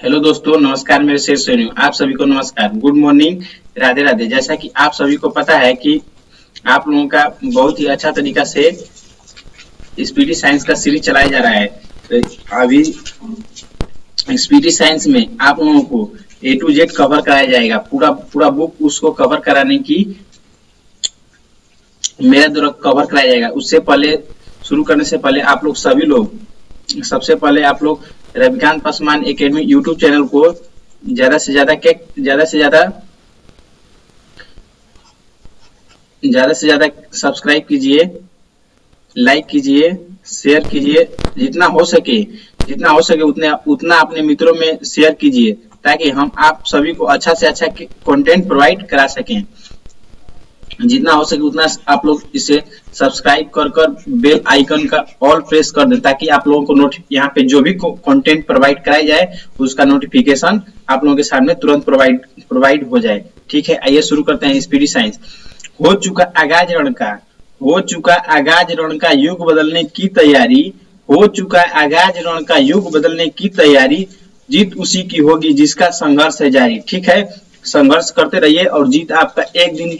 Hello दोस्तों, नमस्कार। मेरे शेष श्रेणियों आप सभी को नमस्कार, गुड मॉर्निंग, राधे राधे। जैसा कि आप सभी को पता है कि आप लोगों का बहुत ही अच्छा तरीका से स्पीडी साइंस का सीरीज चलाया जा रहा है। तो अभी स्पीडी साइंस में आप लोगों को ए टू जेड कवर कराया जाएगा। पूरा पूरा बुक उसको कवर कराने की मेरे द्वारा कवर कराया जाएगा। उससे पहले शुरू करने से पहले आप लोग सभी लोग सबसे पहले आप लोग Ravikant Paswan academy YouTube channel को ज्यादा से ज्यादा सब्सक्राइब कीजिए, लाइक कीजिए, शेयर कीजिए। जितना हो सके उतना अपने मित्रों में शेयर कीजिए, ताकि हम आप सभी को अच्छा से अच्छा कंटेंट प्रोवाइड करा सकें। जितना हो सके उतना आप लोग इसे सब्सक्राइब कर बेल आइकन का ऑल प्रेस कर दें, ताकि आप लोगों को यहाँ पे जो भी कंटेंट प्रोवाइड कराया जाए उसका नोटिफिकेशन आप लोगों के सामने तुरंत प्रोवाइड हो जाए। ठीक है, आइए शुरू करते हैं। स्पीडी साइंस हो चुका आगाज रण का युग बदलने की तैयारी। हो चुका आगाज रण का युग बदलने की तैयारी। जीत उसी की होगी जिसका संघर्ष है जारी। ठीक है, संघर्ष करते रहिए और जीत आपका एक दिन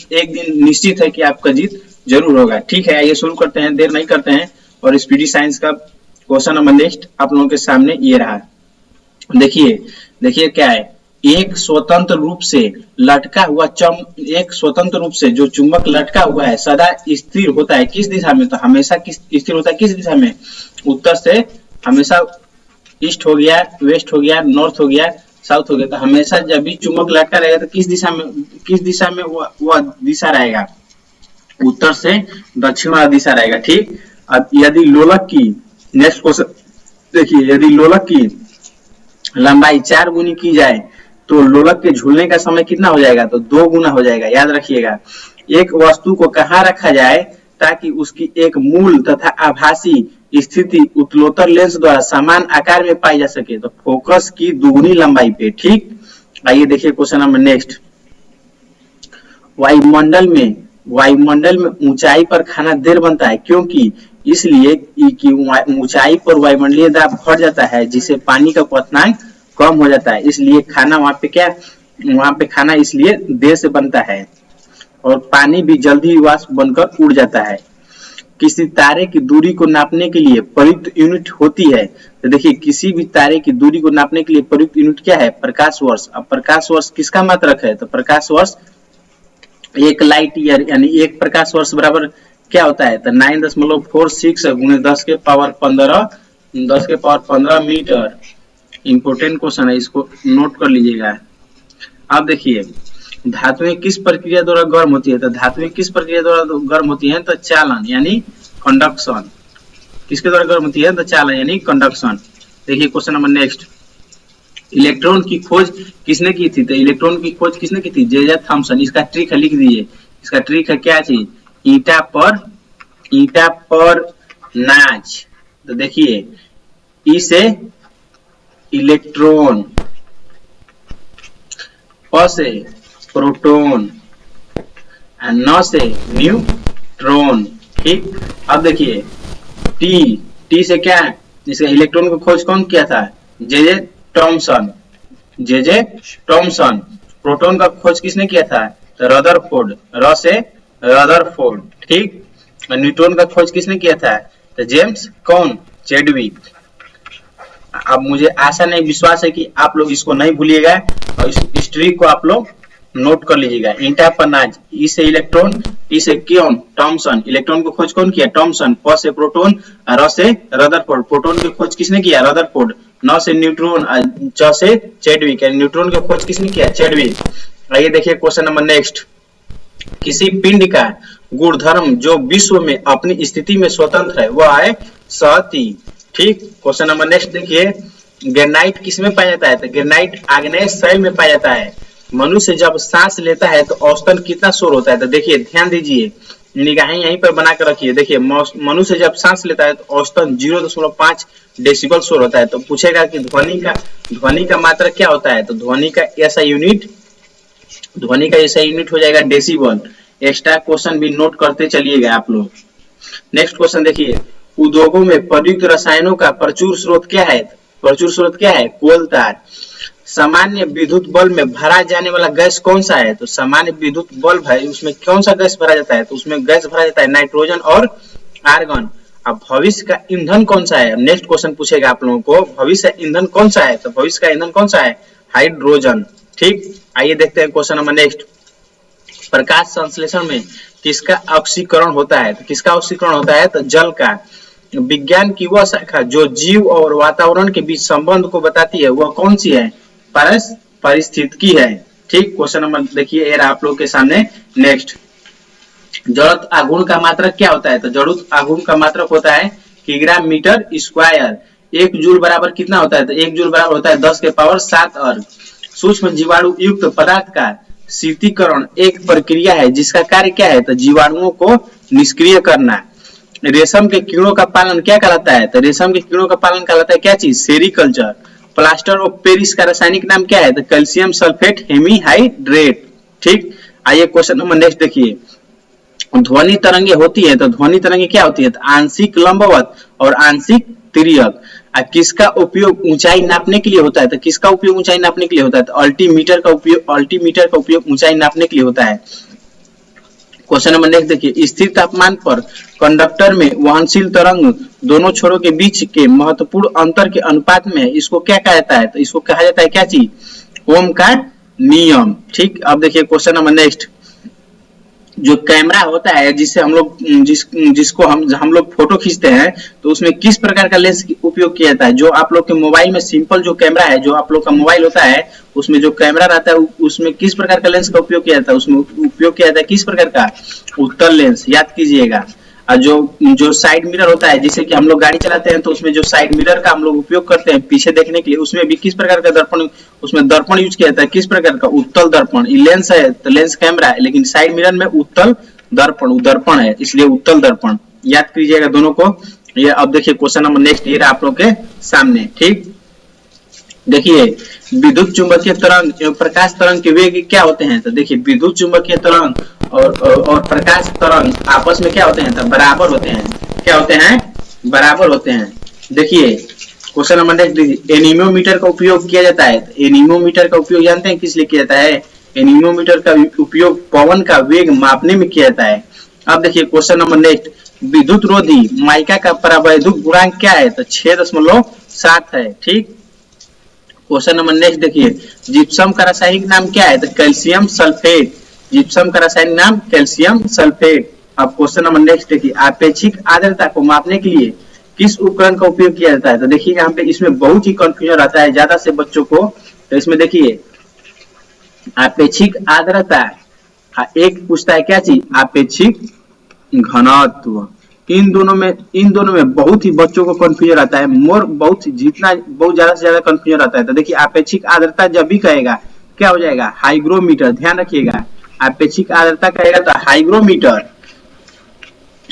निश्चित है कि आपका जीत जरूर होगा। ठीक है, आइए शुरू करते हैं, देर नहीं करते हैं। और स्पीडी साइंस का क्वेश्चन नंबर नेक्स्ट आप लोगों के सामने ये रहा। देखिए क्या है। एक स्वतंत्र रूप से जो चुंबक लटका हुआ है सदा स्थिर होता है किस दिशा में? तो हमेशा स्थिर होता है किस दिशा में? उत्तर से हमेशा ईस्ट हो गया, वेस्ट हो गया, नॉर्थ हो गया, साउथ हो गया। तो हमेशा जब भी चुंबक लटका रहेगा तो किस दिशा में वह दिशा रहेगा? उत्तर से दक्षिण वाला दिशा रहेगा। ठीक, अब यदि लोलक की नेक्स्ट क्वेश्चन देखिए, यदि लोलक की लंबाई 4 गुनी की जाए तो लोलक के झूलने का समय कितना हो जाएगा? तो 2 गुना हो जाएगा। याद रखिएगा, एक वस्तु को कहाँ रखा जाए ताकि उसकी एक मूल तथा आभासी स्थिति उत्तलोत्तर लेंस द्वारा समान आकार में पाई जा सके? तो फोकस की दुगुनी लंबाई पे। ठीक, आइए देखिए क्वेश्चन नंबर नेक्स्ट। वायुमंडल में ऊंचाई पर खाना देर बनता है, क्योंकि इसलिए कि ऊंचाई पर वायुमंडलीय दाब घट जाता है, जिससे पानी का क्वथनांक कम हो जाता है। इसलिए खाना वहां पे खाना इसलिए देर से बनता है और पानी भी जल्दी वाष्प बनकर उड़ जाता है। किसी तारे की दूरी को नापने के लिए प्रयुक्त यूनिट होती है। तो देखिए, किसी भी तारे की दूरी को नापने के लिए प्रयुक्त यूनिट क्या है? प्रकाश वर्ष। अब प्रकाश वर्ष किसका मात्रक है? तो प्रकाश वर्ष 1 लाइट ईयर, यानी 1 प्रकाश वर्ष बराबर क्या होता है? तो 9.46 गुणे 10 के पावर 15 मीटर। इंपोर्टेंट क्वेश्चन है, इसको नोट कर लीजिएगा। अब देखिए, धातुएं किस प्रक्रिया द्वारा गर्म होती है? तो धातुएं किस प्रक्रिया द्वारा गर्म होती हैं? तो चालन यानी कंडक्शन। किसके द्वारा गर्म होती है? तो चालन यानी कंडक्शन। देखिए क्वेश्चन नंबर नेक्स्ट। इलेक्ट्रॉन की खोज किसने की थी? तो इलेक्ट्रॉन की खोज किसने की थी? J Thomson. इसका ट्रिक है, लिख दीजिए। इसका ट्रिक है क्या चीज? ईटा पर नाच। तो देखिए, ई से इलेक्ट्रॉन, प से प्रोटॉन, न से न्यूट्रॉन। ठीक, अब देखिए टी से क्या है? इसका इलेक्ट्रॉन को खोज कौन किया था? जे टॉमसन। प्रोटॉन का खोज किसने किया था? तो रदरफोर्ड, र से रदरफोर्ड। ठीक, और न्यूट्रॉन का खोज किसने किया था? तो जेम्स कौन? चैडविक। अब मुझे आशा नहीं विश्वास है कि आप लोग इसको नहीं भूलिएगा और इस ट्रिक को आप लोग नोट कर लीजिएगा। ईंटा पर नाच, ई से इलेक्ट्रॉन, टी से कौन? टॉमसन। इलेक्ट्रॉन को खोज कौन किया? टॉमसन। प से प्रोटॉन, र से रदरफोर्ड। प्रोटॉन की खोज किसने किया? रदरफोर्ड। न से न्यूट्रॉन, च से चैडविक। न्यूट्रॉन की खोज किसने किया? चैडविक। आइए देखिए क्वेश्चन नंबर नेक्स्ट। किसी पिंड का गुणधर्म जो विश्व में अपनी स्थिति में स्वतंत्र है वह है सहती। ठीक, क्वेश्चन नंबर नेक्स्ट देखिए। ग्रेनाइट किसमें पाया जाता है? तो ग्रेनाइट आग्नेय शैल में पाया जाता है। मनुष्य जब सांस लेता है तो औसतन कितना शोर होता है? तो देखिए, ध्यान दीजिए, निगाहें यहीं पर बना कर रखिए। देखिए, मनुष्य जब सांस लेता है तो औसतन 0.5 डेसिबल शोर होता है। तो पूछेगा कि ध्वनि का मात्रा क्या होता है? तो ध्वनि का ऐसा यूनिट हो जाएगा डेसिबल। एक्स्ट्रा क्वेश्चन भी नोट करते चलिएगा आप लोग। नेक्स्ट क्वेश्चन देखिए। उद्योगों में प्रयुक्त रसायनों का प्रचुर स्रोत क्या है? कोल तार। सामान्य विद्युत बल्ब में भरा जाने वाला गैस कौन सा है? तो सामान्य विद्युत बल्ब है, उसमें कौन सा गैस भरा जाता है? तो उसमें गैस भरा जाता है नाइट्रोजन और आर्गन। अब भविष्य का ईंधन कौन सा है? नेक्स्ट क्वेश्चन पूछेगा आप लोगों को, भविष्य का ईंधन कौन सा है? तो भविष्य का ईंधन कौन सा है? हाइड्रोजन। ठीक, आइए देखते हैं क्वेश्चन नंबर नेक्स्ट। प्रकाश संश्लेषण में किसका ऑक्सीकरण होता है? तो किसका ऑक्सीकरण होता है? तो जल का। विज्ञान की वह शाखा जो जीव और वातावरण के बीच संबंध को बताती है वह कौन सी है? पारिस्थितिकी है। ठीक, क्वेश्चन नंबर देखिए ये आप लोग के सामने नेक्स्ट। जड़त्व आघूर्ण का मात्रक क्या होता है? तो जड़त्व आघूर्ण का मात्रक होता है किग्रा मीटर स्क्वायर। 1 जूल बराबर कितना होता है? तो 1 जूल बराबर होता है 10 के पावर 7 अर्ग। सूक्ष्म जीवाणु युक्त पदार्थ का शीतलीकरण एक प्रक्रिया है जिसका कार्य क्या है? तो जीवाणुओं को निष्क्रिय करना। रेशम के कीड़ों का पालन क्या कहलाता है? तो रेशम के कीड़ों का पालन कहलाता है क्या चीज? सेरीकल्चर। प्लास्टर ऑफ पेरिस का रासायनिक नाम क्या है? तो कैल्शियम सल्फेट हेमीहाइड्रेट। ठीक, आइए क्वेश्चन नंबर नेक्स्ट देखिए। ध्वनि तरंगे होती है, तो ध्वनि तरंगे क्या होती है? तो आंशिक लंबवत और आंशिक तिर्यक। किसका उपयोग ऊंचाई नापने के लिए होता है? तो किसका उपयोग ऊंचाई नापने के लिए होता है? तो अल्टीमीटर का उपयोग ऊंचाई नापने के लिए होता है। क्वेश्चन नंबर नेक्स्ट देखिए। स्थिर तापमान पर कंडक्टर में वहनशील तरंग दोनों छोरों के बीच के महत्वपूर्ण अंतर के अनुपात में इसको क्या कहा जाता है? तो इसको कहा जाता है क्या चीज? ओम का नियम। ठीक, अब देखिए क्वेश्चन नंबर नेक्स्ट। जो कैमरा होता है जिससे हम लोग जिसको हम लोग फोटो खींचते हैं, तो उसमें किस प्रकार का लेंस उपयोग किया जाता है? जो आप लोग के मोबाइल में सिंपल जो कैमरा है, जो आप लोग का मोबाइल होता है उसमें जो कैमरा रहता है उसमें किस प्रकार का लेंस का उपयोग किया जाता है? उसमें उपयोग किया जाता है किस प्रकार का? उत्तल लेंस, याद कीजिएगा। और जो साइड मिरर होता है, जैसे कि हम लोग गाड़ी चलाते हैं तो उसमें जो साइड मिरर का हम लोग उपयोग करते हैं पीछे देखने के लिए, उसमें भी किस प्रकार का दर्पण, उसमें दर्पण यूज किया जाता है किस प्रकार का? उत्तल दर्पण। लेंस है तो लेंस कैमरा है, लेकिन साइड मिरर में उत्तल दर्पण है, इसलिए उत्तल दर्पण। याद कीजिएगा दोनों को। ये अब देखिए क्वेश्चन नंबर नेक्स्ट ये आप लोग के सामने। ठीक, देखिए विद्युत चुंबकीय तरंग एवं प्रकाश तरंग के वेग क्या होते हैं? तो देखिए विद्युत चुंबकीय तरंग और प्रकाश तरंग आपस में क्या होते हैं? तो बराबर होते हैं। क्या होते हैं? बराबर होते हैं। देखिए क्वेश्चन नंबर नेक्स्ट देखिए। एनीमोमीटर का उपयोग किया जाता है। एनीमोमीटर का उपयोग जानते हैं किस लिए किया जाता है? एनीमोमीटर का उपयोग पवन का वेग मापने में किया जाता है। अब देखिए क्वेश्चन नंबर नेक्स्ट। विद्युत रोधी माइका का परावैद्युत गुणांक क्या है? तो 6.7 है। ठीक, क्वेश्चन नंबर नेक्स्ट देखिए। जिप्सम का रासायनिक नाम क्या है? तो कैल्शियम सल्फेट। जिप्सम का रासायनिक नाम कैल्शियम सल्फेट। अब क्वेश्चन नंबर नेक्स्ट देखिए। आपेक्षिक आर्द्रता को मापने के लिए किस उपकरण का उपयोग किया जाता है? तो देखिए यहाँ पे इसमें बहुत ही कंफ्यूजन आता है ज्यादा से बच्चों को। तो इसमें देखिए आपेक्षिक आर्द्रता, एक पूछता है क्या चीज? आपेक्षिक घनत्व। इन दोनों में बहुत ही बच्चों को कंफ्यूजन आता है। बहुत ज्यादा से ज्यादा कंफ्यूजन आता है। तो देखिए आपेक्षिक आर्द्रता जब भी कहेगा क्या हो जाएगा? हाइग्रोमीटर। ध्यान रखिएगा, आपेक्षिक आर्द्रता कहेगा तो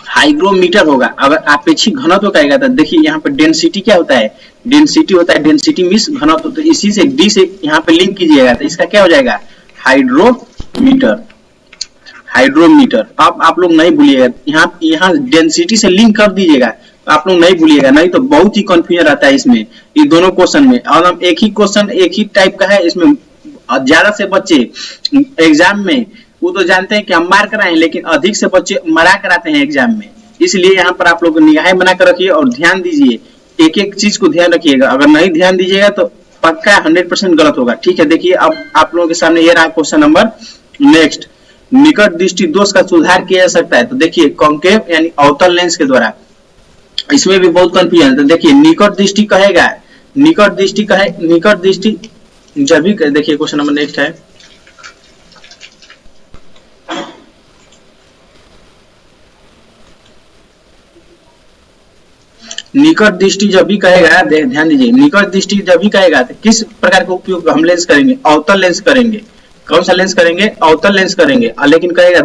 हाइग्रोमीटर होगा। अगर आपेक्षिक घनत्व कहेगा तो देखिए यहाँ पे डेंसिटी क्या होता है? डेंसिटी होता है, डेंसिटी मींस घनत्व। तो इसी से डी से यहाँ पे लिंक कीजिएगा तो इसका क्या हो जाएगा? हाइड्रोमीटर। अब आप लोग नहीं भूलिएगा, यहाँ डेंसिटी से लिंक कर दीजिएगा तो आप लोग नहीं भूलिएगा, नहीं तो बहुत ही कंफ्यूजन आता है इसमें ये दोनों क्वेश्चन में। और हम एक ही क्वेश्चन एक ही टाइप का है, इसमें ज्यादा से बच्चे एग्जाम में वो तो जानते हैं कि हम मार कराएं, लेकिन अधिक से बच्चे मरा कराते हैं एग्जाम में। इसलिए यहाँ पर आप लोग निगाहें बना कर रखिए और ध्यान दीजिए, एक एक चीज को ध्यान रखिएगा। अगर नहीं ध्यान दीजिएगा तो पक्का 100% गलत होगा। ठीक है, देखिए अब आप लोगों के सामने ये रहा क्वेश्चन नंबर नेक्स्ट। निकट दृष्टि दोष का सुधार किया जा सकता है। तो देखिए कॉन्केव यानी अवतल लेंस के द्वारा। इसमें भी बहुत कंफ्यूजन है। तो देखिए निकट दृष्टि कहेगा, निकट दृष्टि जब भी देखिए क्वेश्चन नंबर नेक्स्ट है। निकट दृष्टि जब भी कहेगा, ध्यान दीजिए, निकट दृष्टि जब भी कहेगा तो किस प्रकार का उपयोग हम लेंस करेंगे? अवतल लेंस करेंगे। कौन सा लेंस करेंगे? अवतल लेंस करेंगे। लेकिन कहेगा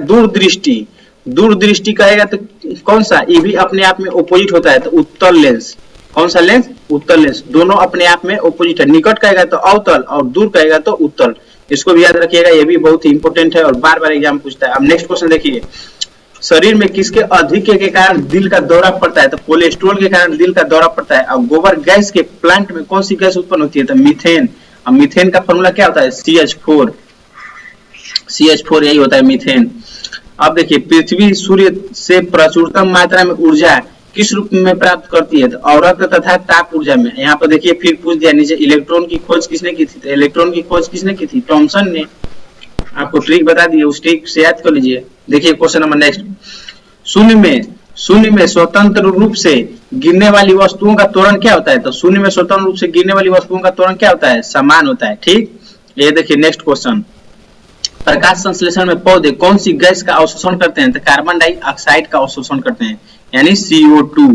दूरदृष्टि कहेगा तो कौन सा? ये भी अपने आप में ऑपोजिट होता है, तो उत्तल लेंस। कौन सा लेंस? उत्तल लेंस। दोनों अपने आप में ऑपोजिट है। निकट कहेगा तो अवतल और दूर कहेगा तो उत्तल। इसको भी याद रखिएगा, ये भी बहुत ही इंपॉर्टेंट है और बार बार एग्जाम पूछता है। अब नेक्स्ट क्वेश्चन देखिए। शरीर में किसके अधिक के कारण दिल का दौरा पड़ता है? तो कोलेस्ट्रॉल के कारण दिल का दौरा पड़ता है। और गोबर गैस के प्लांट में कौन सी गैस उत्पन्न होती है? तो मीथेन। अब मीथेन का फॉर्मूला क्या होता है, CH4, CH4 यही होता है मीथेन। अब देखिए पृथ्वी सूर्य से प्रचुरतम मात्रा में ऊर्जा किस रूप में प्राप्त करती है, तो अवरक्त तथा ताप ऊर्जा में। यहाँ पर देखिए फिर पूछ दिया नीचे, इलेक्ट्रॉन की खोज किसने की थी, तो इलेक्ट्रॉन की खोज किसने की थी, थॉमसन ने। आपको ट्रिक बता दिए, उस ट्रिक से याद कर लीजिए। देखिए क्वेश्चन नंबर नेक्स्ट, शून्य में स्वतंत्र रूप से गिरने वाली वस्तुओं का त्वरण क्या होता है, तो शून्य में स्वतंत्र रूप से गिरने वाली वस्तुओं का त्वरण क्या होता है, समान होता है। ठीक, ये देखिए नेक्स्ट क्वेश्चन, प्रकाश संश्लेषण में पौधे कौन सी गैस का अवशोषण करते हैं, तो कार्बन डाइऑक्साइड का अवशोषण करते हैं, यानी CO2,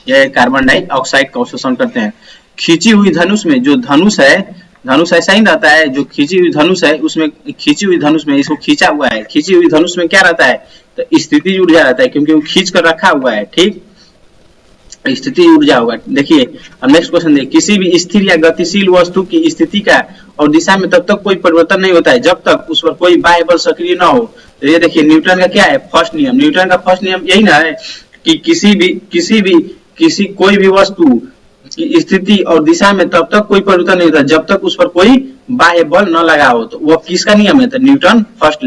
यह कार्बन डाइऑक्साइड का अवशोषण करते हैं। खींची हुई धनुष में, जो धनुष है, धनुष ऐसा ही रहता है, जो खींची हुई धनुष है उसमें, खींची हुई धनुष में इसको खींचा हुआ है, खींची हुई धनुष में क्या रहता है, तो स्थितिज ऊर्जा रहता है, क्योंकि वो खींच कर रखा हुआ है। ठीक, स्थिति ऊर्जा होगा। देखिए अब नेक्स्ट क्वेश्चन देखिए, किसी भी स्थिर या गतिशील वस्तु की स्थिति का और दिशा में तब तक कोई परिवर्तन नहीं होता है जब तक उस पर कोई बाह्य बल सक्रिय न हो। तो ये देखिए न्यूटन का क्या है, फर्स्ट नियम, न्यूटन का फर्स्ट नियम यही ना है कि कोई भी वस्तु की स्थिति और दिशा में तब तक कोई परिवर्तन नहीं होता जब तक उस पर कोई बाह्य बल न लगा हो। तो वो किसका नियम है, तो न्यूटन फर्स्ट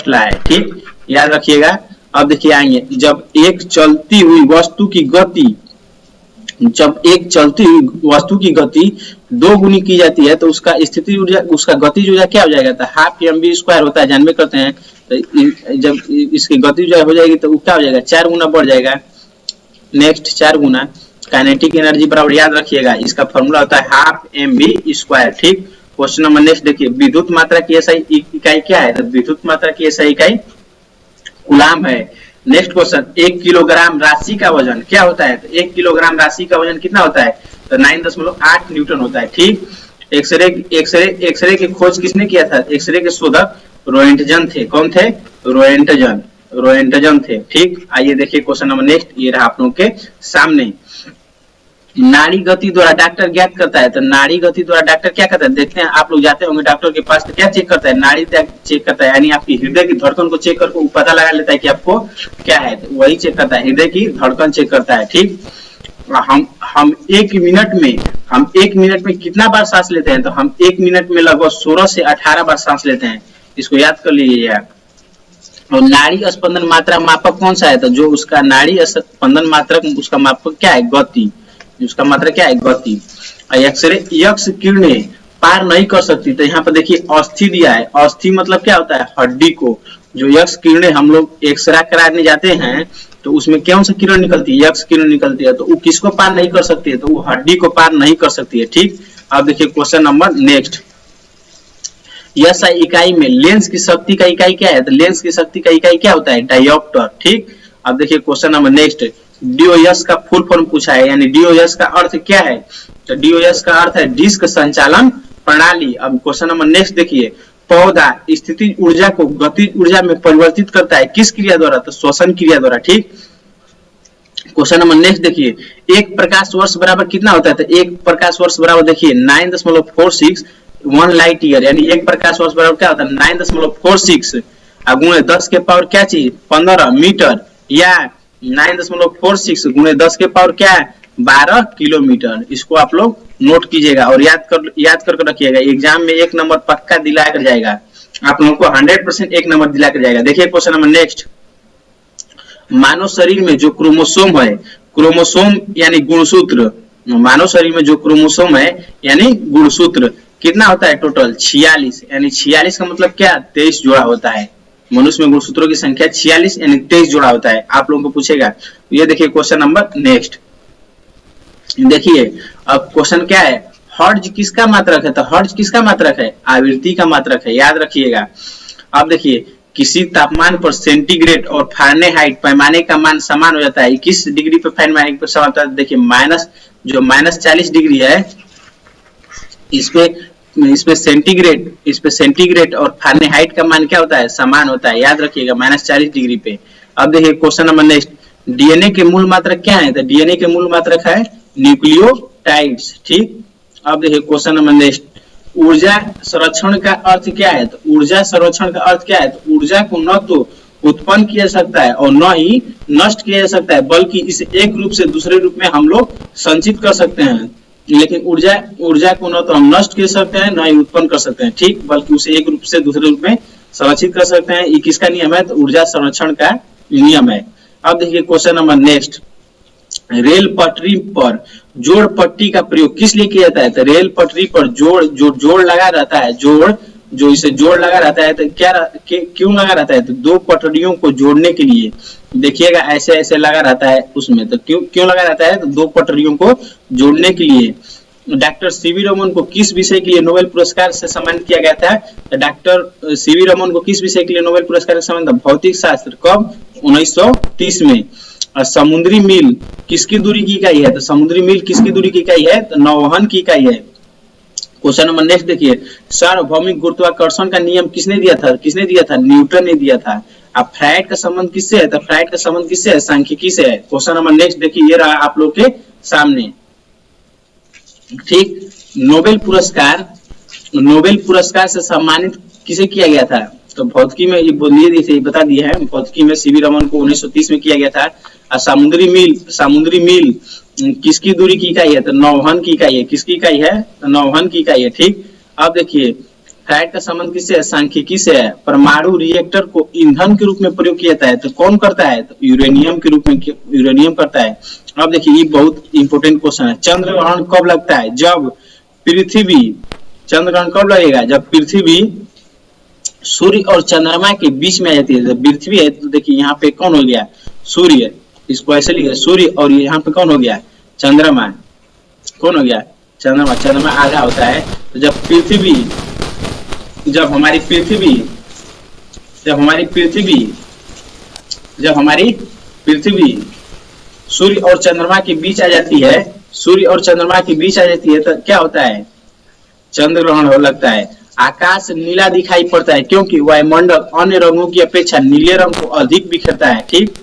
लॉ है। ठीक, याद रखिएगा। अब देखिए आएंगे, जब एक चलती हुई वस्तु की गति 2 गुनी की जाती है तो उसका स्थिति ऊर्जा, उसका गतिज ऊर्जा क्या हो जाएगा, तो हाफ mv² होता है, जानबे करते हैं। तो जब इसकी गतिज ऊर्जा हो जाएगी तो क्या हो जाएगा, 4 गुना बढ़ जाएगा। नेक्स्ट 4 गुना काइनेटिक एनर्जी बराबर, याद रखिएगा इसका फॉर्मूला होता है हाफ mv²। ठीक, क्वेश्चन नंबर नेक्स्ट देखिए, विद्युत मात्रा की SI इकाई क्या है, तो विद्युत मात्रा की SI इकाई कूलाम है। नेक्स्ट क्वेश्चन, 1 किलोग्राम राशि का वजन क्या होता है, तो 1 किलोग्राम राशि का वजन कितना होता है, तो 9.8 न्यूटन होता है। ठीक, एक्सरे की खोज किसने किया था, एक्सरे के शोधक रोएंटजन थे। कौन थे, रोएंटजन थे। ठीक, आइए देखिए क्वेश्चन नंबर नेक्स्ट, ये रहा आप लोगों के सामने, नाड़ी गति द्वारा डॉक्टर ज्ञात करता है, तो नाड़ी गति द्वारा डॉक्टर क्या करता है, देखते हैं आप लोग जाते होंगे डॉक्टर के पास, तो क्या चेक करता है, नाड़ी चेक करता है, यानी आपकी हृदय की धड़कन को चेक करके पता लगा लेता है कि आपको क्या है, तो वही चेक करता है, हृदय की धड़कन चेक करता है। ठीक, हम 1 मिनट में कितना बार सांस लेते हैं, तो हम 1 मिनट में लगभग 16 से 18 बार सांस लेते हैं, इसको याद कर लीजिए। और नाड़ी स्पंदन मात्रा मापक कौन सा है, तो जो उसका नाड़ी स्पंदन मात्रक उसका मापक क्या है, गति, उसका मात्रा क्या है, गति। एक्सरे यक्ष किरणें पार नहीं कर सकती, तो यहाँ पर देखिए अस्थि दिया है, अस्थि मतलब क्या होता है, हड्डी को। जो यक्ष किरणें हम लोग एक्सरे कराने जाते हैं तो उसमें कौन सा किरण निकलती है, यक्ष किरण निकलती है, तो वो किसको पार नहीं कर सकती है, तो वो हड्डी को पार नहीं कर सकती है। ठीक, अब देखिए क्वेश्चन नंबर नेक्स्ट, SI इकाई में लेंस की शक्ति का इकाई क्या है, तो लेंस की शक्ति का इकाई क्या होता है, डायोप्टर। ठीक, अब देखिए क्वेश्चन नंबर नेक्स्ट, DOS का फुल फॉर्म पूछा है, यानी DOS का अर्थ क्या है, तो DOS का अर्थ है डिस्क संचालन प्रणाली। अब क्वेश्चन नंबर नेक्स्ट देखिए, पौधा स्थितिज ऊर्जा को गतिज ऊर्जा में परिवर्तित करता है किस क्रिया द्वारा, तो श्वसन क्रिया द्वारा। ठीक, क्वेश्चन नंबर नेक्स्ट देखिए, 1 प्रकाश वर्ष बराबर कितना होता है, तो 1 प्रकाश वर्ष बराबर देखिए 9.46 1 लाइट ईयर, यानी 1 प्रकाश वर्ष बराबर क्या होता है, 9.46 गुणे 10 के पावर क्या चीज 15 मीटर, या 9.46 गुणे 10 के पावर क्या है 12 किलोमीटर। इसको आप लोग नोट कीजिएगा और याद कर रखिएगा, एग्जाम में 1 नंबर पक्का दिला कर जाएगा, आप लोगों को 100% 1 नंबर दिला कर जाएगा। देखिए क्वेश्चन नंबर नेक्स्ट, मानव शरीर में जो क्रोमोसोम है, क्रोमोसोम यानी गुणसूत्र, मानव शरीर में जो क्रोमोसोम है यानी गुणसूत्र कितना होता है, टोटल 46, यानी 46 का मतलब क्या, 23 जोड़ा होता है। मनुष्य में गुणसूत्रों की संख्या 46 यानी 23 जोड़ा होता है, आप लोगों को पूछेगा। ये देखिए क्वेश्चन नंबर नेक्स्ट, देखिए अब क्वेश्चन क्या है, हर्ट्ज किसका मात्रक है, तो हर्ट्ज किसका मात्रक है, आवृत्ति का मात्रक है, याद रखिएगा। अब देखिए किसी तापमान पर सेंटीग्रेड और फ़ारेनहाइट पैमाने का मान समान हो जाता है, किस डिग्री पे फ़ारेनहाइट पे समान होता है, देखिए -40 डिग्री है, इस पे सेंटीग्रेड और फ़ारेनहाइट का मान क्या होता है, समान होता है, याद रखिएगा -40 डिग्री पे। अब देखिए क्वेश्चन नंबर नेक्स्ट, डीएनए के मूल मात्रक क्या है, तो डीएनए के मूल मात्रक है न्यूक्लियोटाइड्स। ठीक, अब देखिए क्वेश्चन नंबर नेक्स्ट, ऊर्जा संरक्षण का अर्थ क्या है, तो ऊर्जा संरक्षण का अर्थ क्या है, तो ऊर्जा को न तो उत्पन्न किया जा सकता है और न ही नष्ट किया जा सकता है, बल्कि इसे एक रूप से दूसरे रूप में हम लोग संचित कर सकते हैं। लेकिन ऊर्जा ऊर्जा को न तो हम नष्ट कर सकते हैं न ही उत्पन्न कर सकते हैं, ठीक, बल्कि उसे एक रूप से दूसरे रूप में संरक्षित कर सकते हैं। ये किसका नियम है? तो ऊर्जा संरक्षण का नियम है। अब देखिए क्वेश्चन नंबर नेक्स्ट, रेल पटरी पर जोड़ पट्टी का प्रयोग किस लिए किया जाता है? तो रेल पटरी पर जोड़ लगा रहता है, जो इसे जोड़ लगा रहता है तो क्यों लगा रहता है? तो दो पटरियों को जोड़ने के लिए। देखिएगा ऐसे ऐसे लगा रहता है उसमें, तो क्यों लगा रहता है? तो दो पटरियों को जोड़ने के लिए। डॉक्टर सीवी रमन को किस विषय के लिए नोबेल पुरस्कार से सम्मानित किया गया था? तो डॉक्टर सीवी रमन को किस विषय के लिए नोबेल पुरस्कार से सम्मानित? भौतिक शास्त्र। कब? 1930 में। और समुद्री मील किसकी दूरी की इकाई है? तो समुद्री मील किसकी दूरी की इकाई है? तो नौवहन की इकाई है। क्वेश्चन नंबर नेक्स्ट देखिए, सार्वभौमिक गुरुत्वाकर्षण का नियम किसने दिया था? किसने दिया था? न्यूटन ने दिया था। अब फ्राइड का संबंध किससे है? तो फ्राइड का संबंध किससे है? सांख्यिकी से है। क्वेश्चन नंबर नेक्स्ट देखिए, ये रहा आप लोग के सामने, ठीक। नोबेल पुरस्कार से सम्मानित किसे किया गया था? तो भौतिकी में ये बोलिए बता दिए हैं, भौतिकी में सीवी रमन को 1930 में किया गया था। और समुद्री मील किसकी दूरी की इकाई है? तो नौवहन की इकाई है। किसकी इकाई है? तो नौवहन की इकाई है, ठीक। अब देखिए फ्राइड का संबंध किससे है? सांख्यिकी से है। परमाणु रिएक्टर को ईंधन के रूप में प्रयोग किया जाता है, तो कौन करता है? तो यूरेनियम के रूप में यूरेनियम करता है। अब देखिए ये बहुत इंपोर्टेंट क्वेश्चन है, चंद्र ग्रहण कब लगता है? जब पृथ्वी, चंद्र ग्रहण कब लगेगा? जब पृथ्वी सूर्य और चंद्रमा के बीच में आ जाती है। जब पृथ्वी है तो देखिए यहाँ पे कौन हो गया? सूर्य, इसको ऐसे लिखिए सूर्य, और यहाँ पे कौन हो गया? चंद्रमा। कौन हो गया? चंद्रमा। चंद्रमा आधा होता है। तो जब हमारी पृथ्वी सूर्य और चंद्रमा के बीच आ जाती है, तो क्या होता है? चंद्र ग्रहण हो लगता है। आकाश नीला दिखाई पड़ता है क्योंकि वायुमंडल अन्य रंगों की अपेक्षा नीले रंग को अधिक बिखेरता है, ठीक।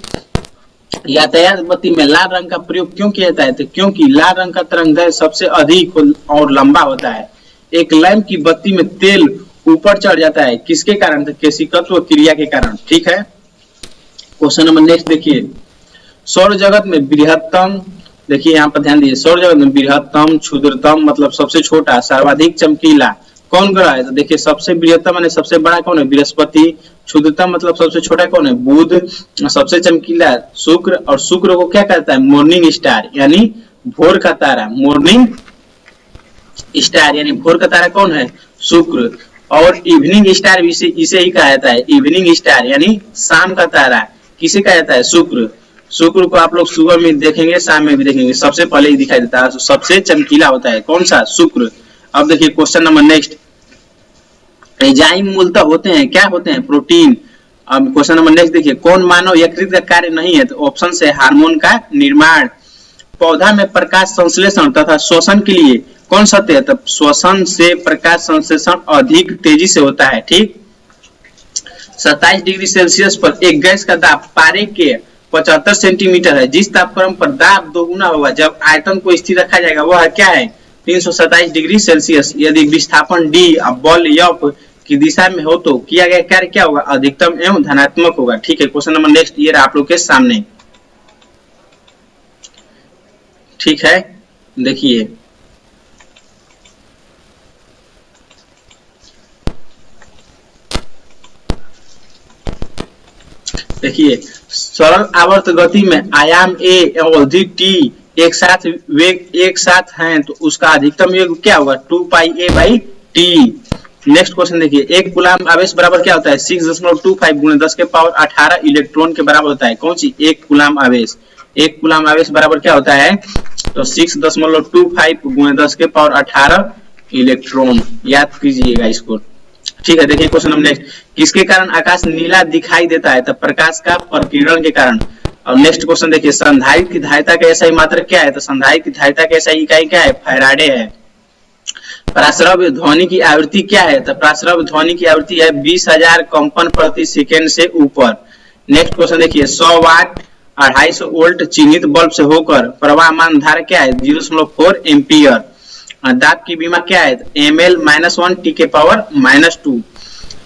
यातायात बत्ती में लाल रंग का प्रयोग क्यों किया जाता है? तो क्योंकि लाल रंग का तरंगदैर्घ्य सबसे अधिक और लंबा होता है। एक लैंप की बत्ती में तेल ऊपर चढ़ जाता है, किसके कारण? तो केशिकत्व क्रिया के कारण, ठीक है। क्वेश्चन नंबर नेक्स्ट देखिए, सौर जगत में बृहत्तम, देखिए यहाँ पर ध्यान दीजिए, सौर जगत में बृहत्तम, क्षुद्रतम मतलब सबसे छोटा, सर्वाधिक चमकीला कौन ग्रह है? तो देखिए सबसे बृहत्तम माने सबसे बड़ा कौन है? बृहस्पति। क्षुद्रतम मतलब सबसे छोटा कौन है? बुध। सबसे चमकीला शुक्र, और शुक्र को क्या कहता है? मॉर्निंग स्टार, यानी भोर का तारा। मॉर्निंग स्टार यानी भोर का तारा कौन है? शुक्र। और इवनिंग स्टार भी इसे ही कहा जाता है, इवनिंग स्टार यानी शाम का तारा किसे कहा जाता है? शुक्र। शुक्र को आप लोग सुबह में देखेंगे, शाम में भी देखेंगे, सबसे पहले ही दिखाई देता है, सबसे चमकीला होता है कौन सा? शुक्र। अब देखिए क्वेश्चन नंबर नेक्स्ट, एंजाइम मूलतः होते हैं, क्या होते हैं? प्रोटीन। अब क्वेश्चन नंबर नेक्स्ट देखिए, कौन मानव यकृत का कार्य नहीं है? तो ऑप्शन से हार्मोन का निर्माण। पौधा में प्रकाश संश्लेषण तथा श्वसन के लिए कौन सत्य है? तो श्वसन से प्रकाश संश्लेषण अधिक तेजी से होता है, ठीक। 27 डिग्री सेल्सियस पर एक गैस का दाब पारे के 75 सेंटीमीटर है। जिस तापक्रम पर दाब दोगुना होगा जब आयतन को स्थिर रखा जाएगा वह क्या है? 327 डिग्री सेल्सियस। यदि विस्थापन डी बल एफ की दिशा में हो तो किया गया कार्य क्या होगा? अधिकतम एवं धनात्मक होगा, ठीक है। क्वेश्चन नंबर नेक्स्ट ये रहा आप लोग के सामने, ठीक है। देखिए सरल आवर्त गति में आयाम ए एवं अवधि टी एक साथ वेग एक साथ हैं तो उसका अधिकतम वेग क्या होगा? 2 पाई ए बाई टी। नेक्स्ट क्वेश्चन देखिए, एक कूलाम आवेश बराबर क्या होता है? 6.25 गुणे 10 के पावर 18 इलेक्ट्रॉन के बराबर होता है। कौन सी? एक कूलाम आवेश। एक कूलाम आवेश बराबर क्या होता है? तो 6.25 गुणे 10 के पावर 18 इलेक्ट्रॉन। याद कीजिएगा इसको, ठीक है। देखिए क्वेश्चन नंबर नेक्स्ट, किसके कारण आकाश नीला दिखाई देता है? तो प्रकाश का प्रकीर्णन के कारण। और नेक्स्ट क्वेश्चन देखिए, संधारित्र की धारिता का SI मात्रक क्या है? तो संधारित्र की धारिता का SI इकाई क्या है? फैराडे है। प्राश्रव्य ध्वनि की आवृत्ति क्या है? तो प्राश्रव्य ध्वनि की आवृत्ति है 20,000 कंपन प्रति सेकेंड से ऊपर। नेक्स्ट क्वेश्चन देखिए, 100 वाट 250 वोल्ट चिन्हित बल्ब से होकर प्रवाहमान धारा क्या है? 0.4 एम्पियर। दाब की बीमा क्या है? ml-1 t के पावर -2।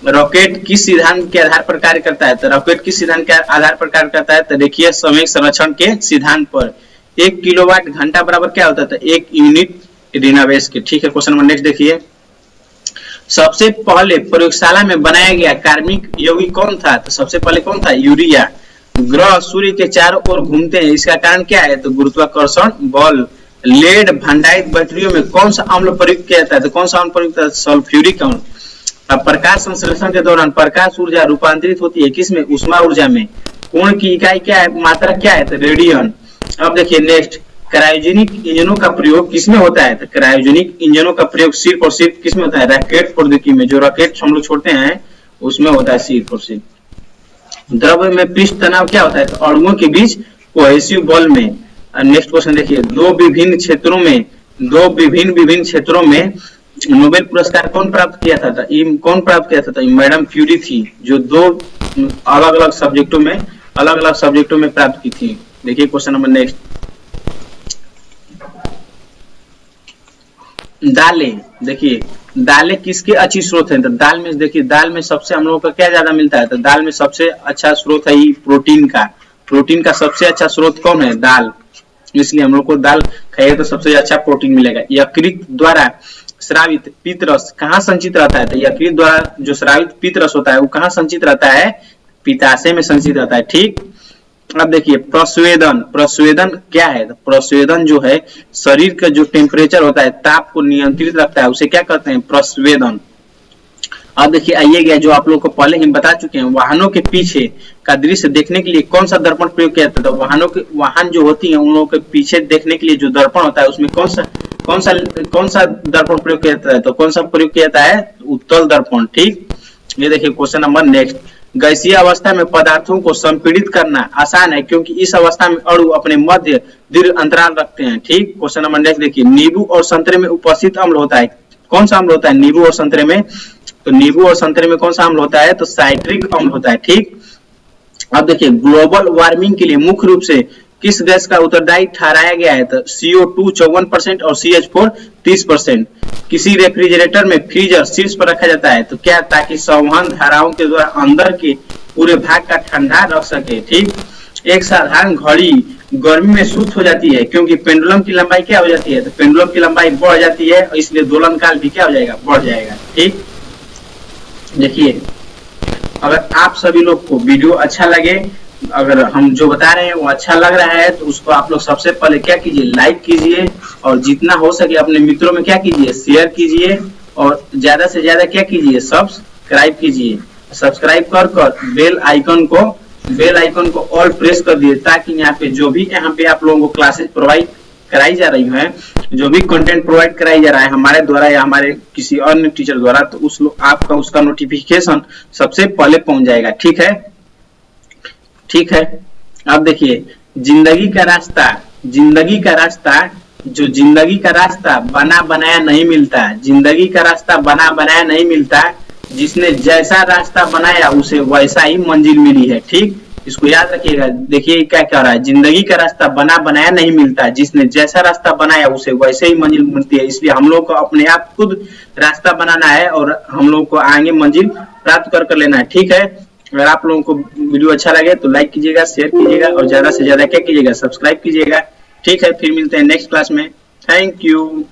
रॉकेट किस सिद्धांत के आधार पर कार्य करता है? तो रॉकेट किस सिद्धांत के आधार पर कार्य करता है? तो देखिए समय संरक्षण के सिद्धांत पर। 1 किलोवाट घंटा बराबर क्या होता है? तो 1 यूनिट रीना वेस के। ठीक है, क्वेश्चन नंबर नेक्स्ट देखिए, सबसे पहले प्रयोगशाला में बनाया गया कार्बनिक यौगिक कौन था? तो सबसे पहले कौन था? यूरिया। ग्रह सूर्य के चारों ओर घूमते हैं, इसका कारण क्या है? तो गुरुत्वाकर्षण बल। लेड भंडारित बैटरियों में कौन सा अम्ल प्रयुक्त किया जाता है? तो कौन सा अम्ल प्रयुक्त होता है? सल्फ्यूरिक अम्ल। अब प्रकाश संश्लेषण के दौरान प्रकाश ऊर्जा रूपांतरित होती है किसमें? ऊष्मा ऊर्जा में। कोण की इकाई क्या है? मात्रा क्या है? तो रेडियन। अब देखिए नेक्स्ट, क्रायोजेनिक इंजनों का प्रयोग किसमें होता है? तो क्रायोजेनिक इंजनों का प्रयोग सिर्फ और सिर्फ किसमें होता है? रॉकेट प्रौद्योगिकी में। जो रॉकेट हम लोग छोड़ते हैं उसमें होता है सिर्फ और सिर्फ। द्रव्य में पृष्ठ तनाव क्या होता है? तो अणुओं के बीच कोहेसिव बल में। नेक्स्ट क्वेश्चन देखिए, दो विभिन्न क्षेत्रों में नोबेल पुरस्कार कौन प्राप्त किया था? कौन प्राप्त किया था? तो मैडम क्यूरी थी, जो दो अलग अलग सब्जेक्टों में प्राप्त की थी। देखिए क्वेश्चन नंबर नेक्स्ट, दालें। देखिए दालें किसके अच्छी स्रोत है? तो दाल में देखिए, दाल में सबसे हम लोगों को क्या ज्यादा मिलता है? तो दाल में सबसे अच्छा स्रोत है प्रोटीन का। प्रोटीन का सबसे अच्छा स्रोत कौन है? दाल। इसलिए हम लोग को दाल खाइए तो सबसे अच्छा प्रोटीन मिलेगा। यकृत द्वारा स्रावित पित्तरस कहाँ संचित रहता है? तो यकृत द्वारा जो स्रावित पित्तरस होता है वो कहाँ संचित रहता है? पित्ताशय में संचित रहता है। ठीक, अब देखिए प्रस्वेदन क्या है? तो प्रस्वेदन जो है शरीर का जो टेम्परेचर होता है, ताप को नियंत्रित रखता है, उसे क्या कहते हैं? प्रस्वेदन। अब देखिए आइएगा, जो आप लोग को पहले ही बता चुके हैं, वाहनों के पीछे का दृश्य देखने के लिए कौन सा दर्पण प्रयोग किया जाता है? तो वाहन जो होती है उन लोगों के पीछे देखने के लिए जो दर्पण होता है उसमें कौन सा दर्पण प्रयोग किया जाता है? तो कौन सा प्रयोग किया जाता है? उत्तल दर्पण। ठीक, ये देखिए क्वेश्चन नंबर नेक्स्ट, गैसीय अवस्था में पदार्थों को संपीड़ित करना आसान है क्योंकि इस अवस्था में अणु अपने मध्य दीर्घ अंतराल रखते हैं। ठीक, क्वेश्चन नंबर नेक्स्ट देखिए, नींबू और संतरे में उपस्थित अम्ल होता है, कौन सा अम्ल होता है नींबू और संतरे में? तो नींबू और संतरे में कौन सा अम्ल होता है? तो साइट्रिक अम्ल होता है। ठीक, अब देखिए ग्लोबल वार्मिंग के लिए मुख्य रूप से किस गैस का उत्तरदायी ठहराया गया है? तो CO2 54% और CH4 30%। किसी रेफ्रिजरेटर में फ्रीजर शीर्ष पर रखा जाता है तो क्या? ताकि संवहन धाराओं के द्वारा अंदर के पूरे भाग का ठंडा रख सके। ठीक, एक साधारण घड़ी गर्मी में सुस्त हो जाती है क्योंकि पेंडुलम की लंबाई क्या हो जाती है? तो पेंडुलम की लंबाई बढ़ जाती है, इसलिए दोलन काल भी क्या हो जाएगा? बढ़ जाएगा। ठीक, देखिए अगर आप सभी लोग को वीडियो अच्छा लगे, अगर हम जो बता रहे हैं वो अच्छा लग रहा है तो उसको आप लोग सबसे पहले क्या कीजिए? लाइक कीजिए, और जितना हो सके अपने मित्रों में क्या कीजिए? शेयर कीजिए, और ज्यादा से ज्यादा क्या कीजिए? सब्सक्राइब कीजिए। सब्सक्राइब कर बेल आइकन को ऑल प्रेस कर दिए, ताकि यहाँ पे आप लोगों को क्लासेस प्रोवाइड कराई जा रही है, जो भी कंटेंट प्रोवाइड कराई जा रहा है हमारे द्वारा या हमारे किसी अन्य टीचर द्वारा, तो आपका उसका नोटिफिकेशन सबसे पहले पहुंच जाएगा। ठीक है, ठीक है। अब देखिए जिंदगी का रास्ता बना बनाया नहीं मिलता, जिंदगी का रास्ता बना बनाया नहीं मिलता, जिसने जैसा रास्ता बनाया उसे वैसा ही मंजिल मिली है। ठीक, इसको याद रखिएगा। देखिए क्या कह रहा है, जिंदगी का रास्ता बना बनाया नहीं मिलता, जिसने जैसा रास्ता बनाया उसे वैसे ही मंजिल मिलती है। इसलिए हम लोग को अपने आप खुद रास्ता बनाना है और हम लोग को आगे मंजिल प्राप्त कर लेना है। ठीक है, अगर आप लोगों को वीडियो अच्छा लगे तो लाइक कीजिएगा, शेयर कीजिएगा, और ज्यादा से ज्यादा क्या कीजिएगा? सब्सक्राइब कीजिएगा। ठीक है, फिर मिलते हैं नेक्स्ट क्लास में। Thank you.